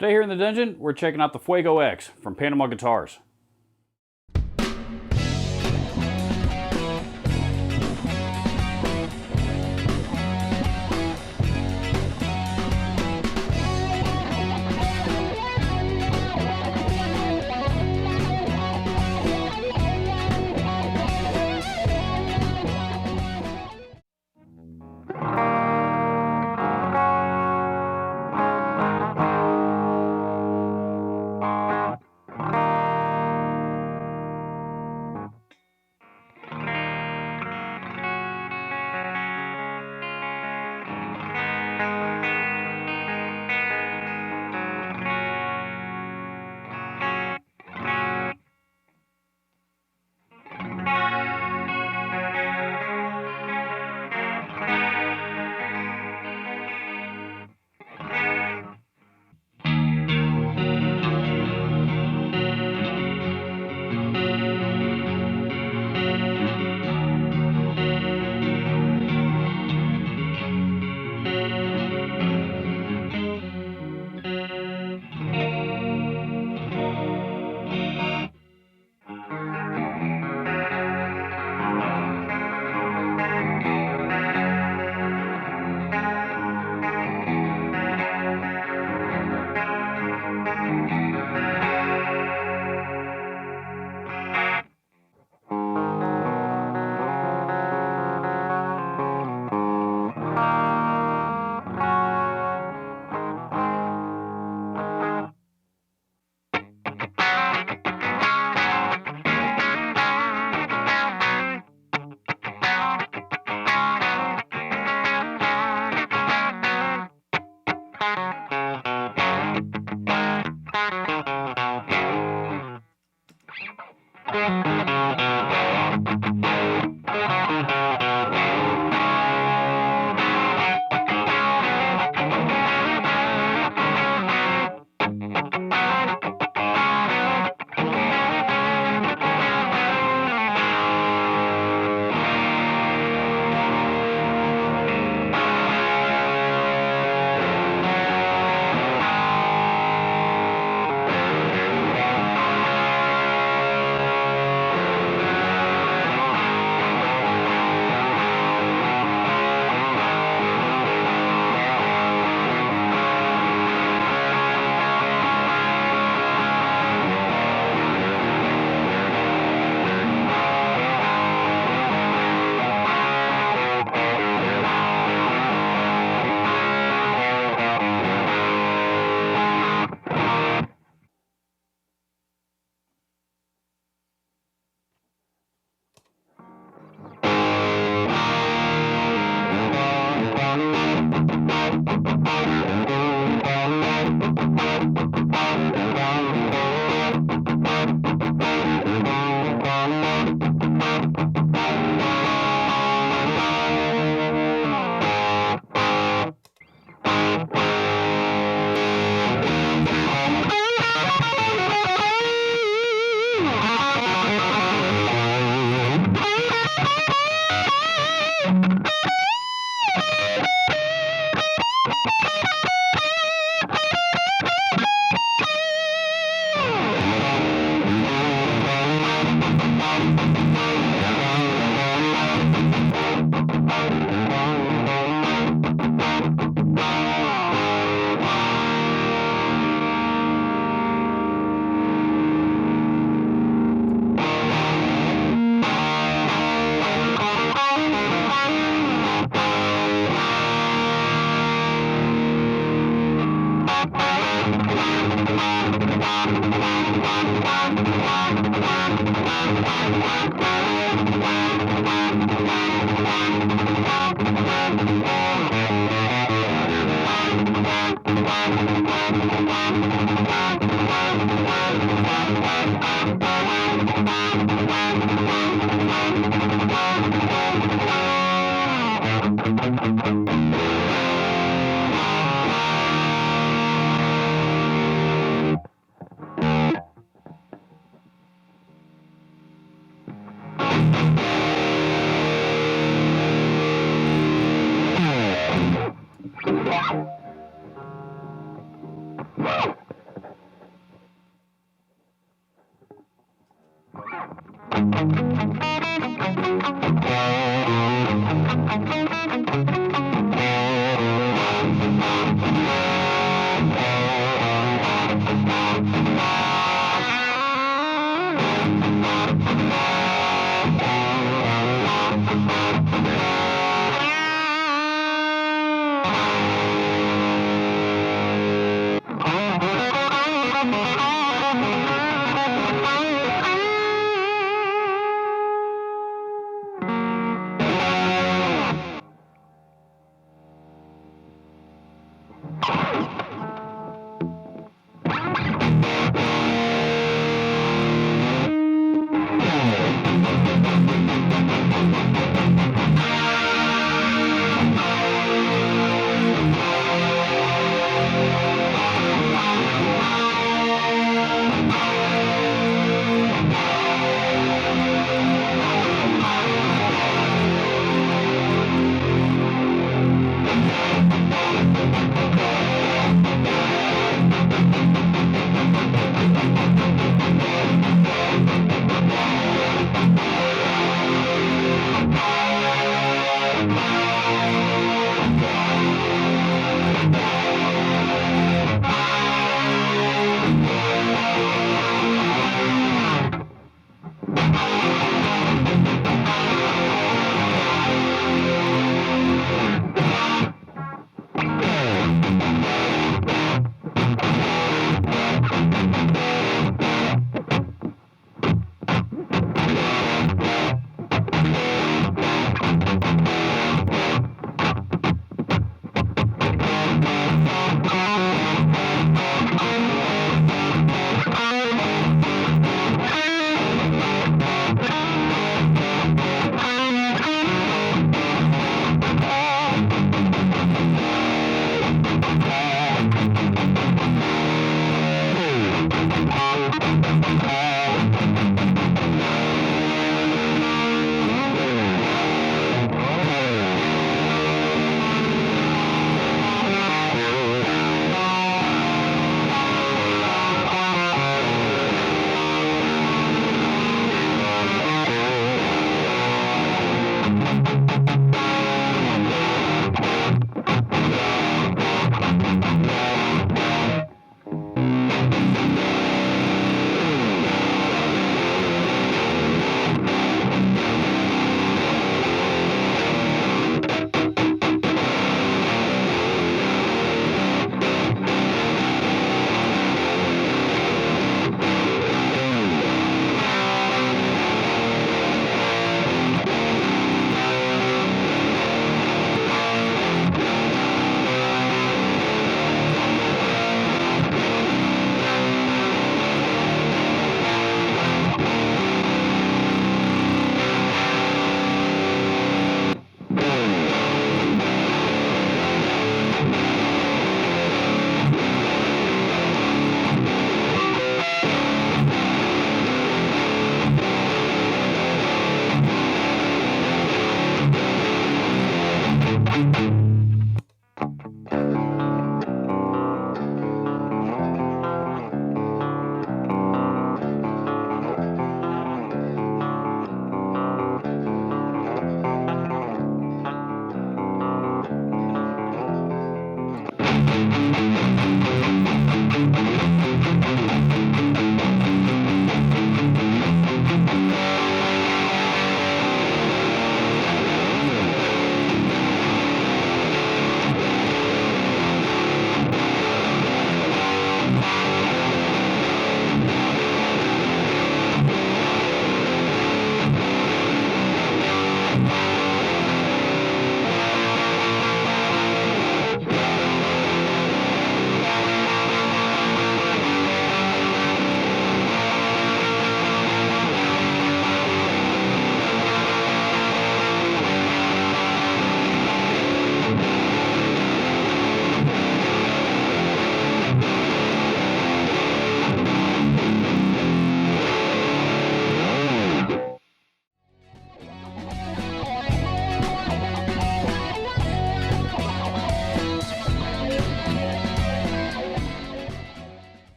Today here in the dungeon, we're checking out the Fuego X from Panama Guitars.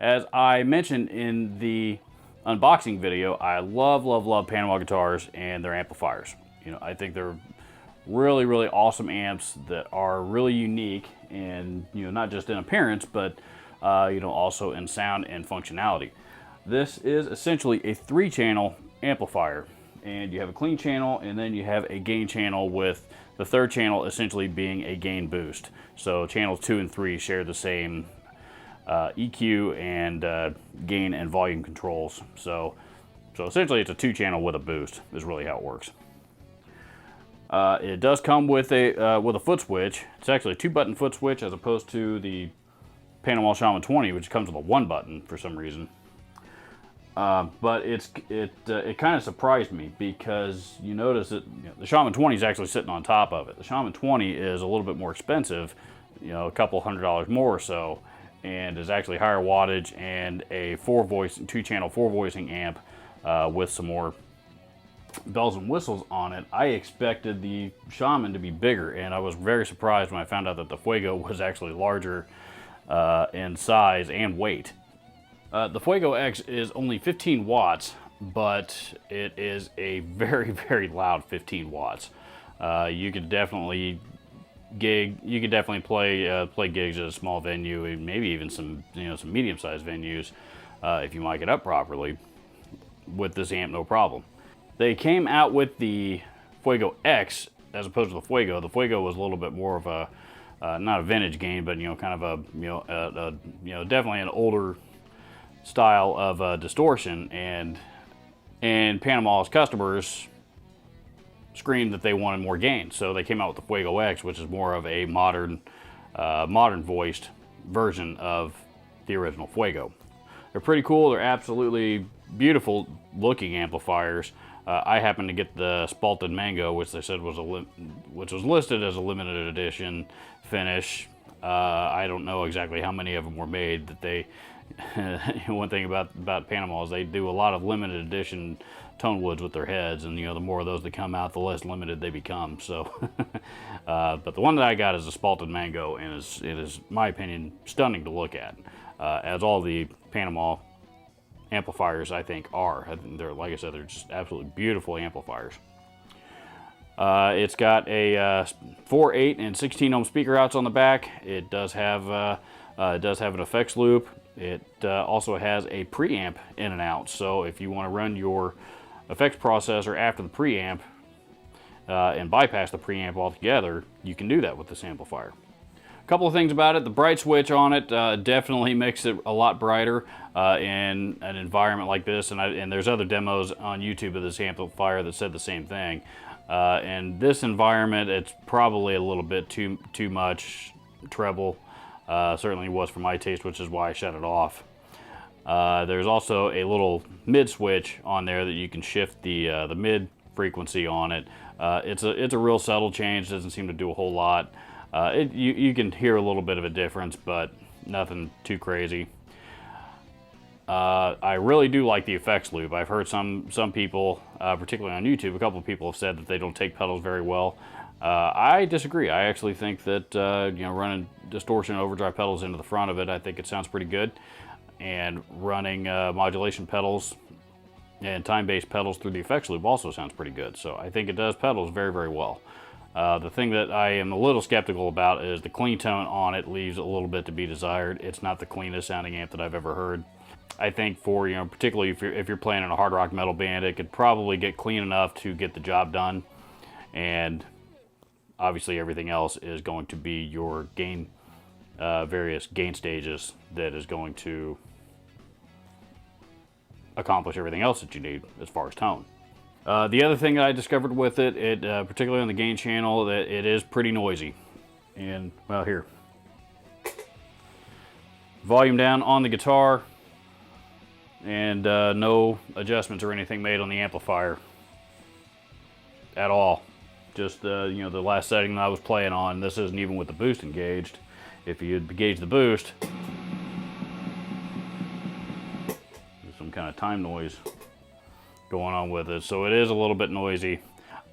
As I mentioned in the unboxing video, I love Panama guitars and their amplifiers. You know, I think they're really awesome amps that are really unique, and you know, not just in appearance, but you know, also in sound and functionality. This is essentially a 3-channel amplifier, and you have a clean channel, and then you have a gain channel, with the third channel essentially being a gain boost. So channels 2 and 3 share the same EQ and gain and volume controls. So essentially it's a 2-channel with a boost is really how it works. It does come with a foot switch. It's actually a 2-button foot switch as opposed to the Panama Shaman 20, which comes with a 1-button for some reason. But it kind of surprised me, because you notice that, you know, the Shaman 20 is actually sitting on top of it. The Shaman 20 is a little bit more expensive, you know, a couple $100 more or so, and is actually higher wattage and a 2-channel 4-voicing amp with some more bells and whistles on it. I expected the Shaman to be bigger, and I was very surprised when I found out that the Fuego was actually larger in size and weight. The Fuego X is only 15 watts, but it is a very loud 15 watts. You could definitely play gigs at a small venue, and maybe even some medium-sized venues if you mic it up properly with this amp, no problem. They came out with the Fuego X as opposed to the Fuego. The Fuego was a little bit more of a not a vintage gain, but you know, kind of a definitely an older style of distortion, and Panama's customers screamed that they wanted more gain, so they came out with the Fuego X, which is more of a modern voiced version of the original Fuego. They're pretty cool. They're absolutely beautiful looking amplifiers. I happened to get the Spalted Mango, which they said was which was listed as a limited edition finish. I don't know exactly how many of them were made. That they one thing about Panama is they do a lot of limited edition Tonewoods with their heads, and you know, the more of those that come out, the less limited they become. So, but the one that I got is a Spalted Mango, and it is, in my opinion, stunning to look at, as all the Panama amplifiers I think are. I think they're, like I said, they're just absolutely beautiful amplifiers. It's got a 4, 8, and 16 ohm speaker outs on the back. It does have an effects loop. It also has a preamp in and out. So if you want to run your effects processor after the preamp and bypass the preamp altogether, you can do that with this amplifier. A couple of things about it: the bright switch on it definitely makes it a lot brighter in an environment like this. And there's other demos on YouTube of this amplifier that said the same thing. In this environment, it's probably a little bit too much treble. Certainly was for my taste, which is why I shut it off. There's also a little mid switch on there that you can shift the mid frequency on it. It's a real subtle change. Doesn't seem to do a whole lot. You can hear a little bit of a difference, but nothing too crazy. I really do like the effects loop. I've heard some people, particularly on YouTube, a couple of people have said that they don't take pedals very well. I disagree. I actually think that running distortion overdrive pedals into the front of it, I think it sounds pretty good. And running modulation pedals and time-based pedals through the effects loop also sounds pretty good. So I think it does pedals very well. The thing that I am a little skeptical about is the clean tone on it leaves a little bit to be desired. It's not the cleanest sounding amp that I've ever heard. I think for, particularly if you're playing in a hard rock metal band, it could probably get clean enough to get the job done. And obviously everything else is going to be your gain, various gain stages that is going to accomplish everything else that you need as far as tone. The other thing that I discovered with it, particularly on the gain channel, that it is pretty noisy. And, well, here. Volume down on the guitar, and no adjustments or anything made on the amplifier at all. Just the last setting that I was playing on. This isn't even with the boost engaged. If you engage the boost, there's some kind of time noise going on with it, so it is a little bit noisy.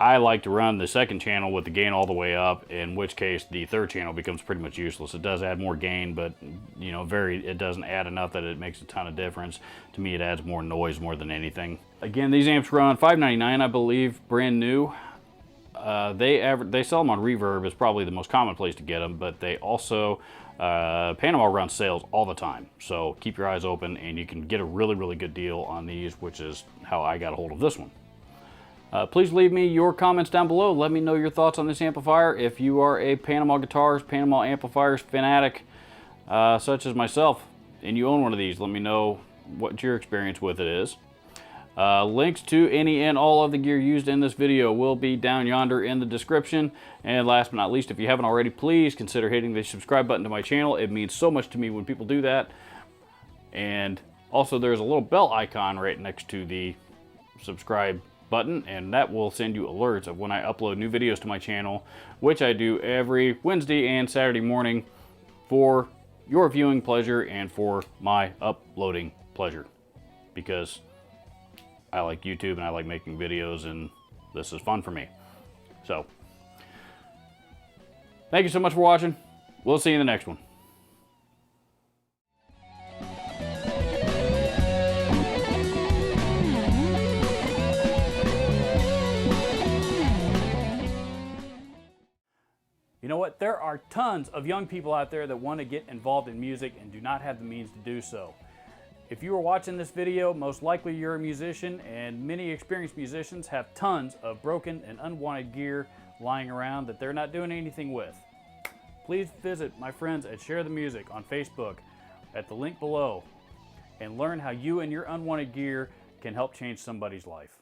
I like to run the second channel with the gain all the way up, in which case the third channel becomes pretty much useless. It does add more gain, but you know, it doesn't add enough that it makes a ton of difference. To me, it adds more noise more than anything. Again, these amps run $5.99, I believe, brand new. They sell them on Reverb. Is probably the most common place to get them, but they also Panama runs sales all the time, so keep your eyes open and you can get a really good deal on these, which is how I got a hold of this one. Please leave me your comments down below. Let me know your thoughts on this amplifier. If you are a Panama guitars, Panama amplifiers fanatic, such as myself, and you own one of these, let me know what your experience with it is. Links to any and all of the gear used in this video will be down yonder in the description. And last but not least, if you haven't already, please consider hitting the subscribe button to my channel. It means so much to me when people do that. And also there's a little bell icon right next to the subscribe button, and that will send you alerts of when I upload new videos to my channel, which I do every Wednesday and Saturday morning for your viewing pleasure and for my uploading pleasure, because I like YouTube and I like making videos, and this is fun for me. So thank you so much for watching. We'll see you in the next one. You know what? There are tons of young people out there that want to get involved in music and do not have the means to do so. If you are watching this video, most likely you're a musician, and many experienced musicians have tons of broken and unwanted gear lying around that they're not doing anything with. Please visit my friends at Share the Music on Facebook at the link below and learn how you and your unwanted gear can help change somebody's life.